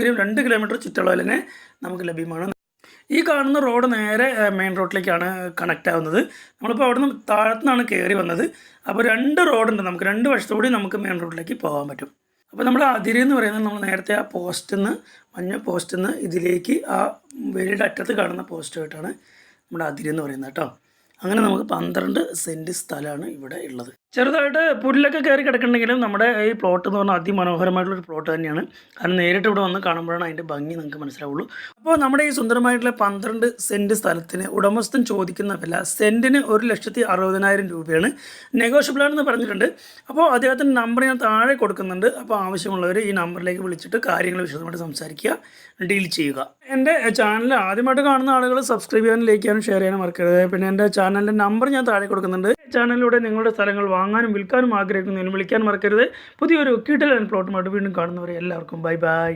2 kilometre ചുറ്റളവിൽ തന്നെ നമുക്ക് ലഭ്യമാണ്. ഈ കാണുന്ന റോഡ് നേരെ മെയിൻ റോഡിലേക്കാണ് കണക്റ്റ് ആവുന്നത്. നമ്മളിപ്പോൾ അവിടെ നിന്ന് താഴത്തുനിന്നാണ് കയറി വന്നത്. അപ്പോൾ 2 റോഡുണ്ട്, നമുക്ക് 2 വശത്തുകൂടി നമുക്ക് മെയിൻ റോഡിലേക്ക് പോകാൻ പറ്റും. അപ്പോൾ നമ്മൾ അതിരി എന്ന് പറയുന്നത് നമ്മൾ നേരത്തെ ആ പോസ്റ്റിൽ നിന്ന് മഞ്ഞ പോസ്റ്റിൽ നിന്ന് ഇതിലേക്ക് ആ വേലിയുടെ അറ്റത്ത് കാണുന്ന പോസ്റ്റുമായിട്ടാണ് നമ്മുടെ അതിരി എന്ന് പറയുന്നത് കേട്ടോ. അങ്ങനെ നമുക്ക് 12 സെൻറ്റ് സ്ഥലമാണ് ഇവിടെ ഉള്ളത്. ചെറുതായിട്ട് പുല്ലൊക്കെ കയറി കിടക്കുന്നുണ്ടെങ്കിലും നമ്മുടെ ഈ പ്ലോട്ട് എന്ന് പറഞ്ഞാൽ അതിമനോഹരമായിട്ടുള്ളൊരു പ്ലോട്ട് തന്നെയാണ്. കാരണം നേരിട്ട് ഇവിടെ വന്ന് കാണുമ്പോഴാണ് അതിൻ്റെ ഭംഗി നിങ്ങൾക്ക് മനസ്സിലാവുള്ളൂ. അപ്പോൾ നമ്മുടെ ഈ സുന്ദരമായിട്ടുള്ള 12 സെൻറ്റ് സ്ഥലത്തിന് ഉടമസ്ഥൻ ചോദിക്കുന്ന വില സെൻറ്റിന് 1,60,000 രൂപയാണ്. നെഗോഷ്യബിൾ ആണെന്ന് പറഞ്ഞിട്ടുണ്ട്. അപ്പോൾ അദ്ദേഹത്തിൻ്റെ നമ്പർ ഞാൻ താഴെ കൊടുക്കുന്നുണ്ട്. അപ്പോൾ ആവശ്യമുള്ളവർ ഈ നമ്പറിലേക്ക് വിളിച്ചിട്ട് കാര്യങ്ങൾ വിശദമായിട്ട് സംസാരിക്കുക, ഡീൽ ചെയ്യുക. എൻ്റെ ചാനൽ ആദ്യമായിട്ട് കാണുന്ന ആളുകൾ സബ്സ്ക്രൈബ് ചെയ്യാനും ലൈക്ക് ചെയ്യാനും ഷെയർ ചെയ്യാനും മറക്കരുത്. പിന്നെ എൻ്റെ ചാനലിൻ്റെ നമ്പർ ഞാൻ താഴെ കൊടുക്കുന്നുണ്ട്. ചാനലിലൂടെ നിങ്ങളുടെ സ്ഥലങ്ങൾ വാങ്ങാനും വിൽക്കാനും ആഗ്രഹിക്കുന്നതിനും വിളിക്കാൻ മറക്കരുത്. പുതിയൊരു കിടിലൻ പ്ലോട്ടുമായിട്ട് വീണ്ടും കാണുന്നവരെ എല്ലാവർക്കും ബൈ ബൈ.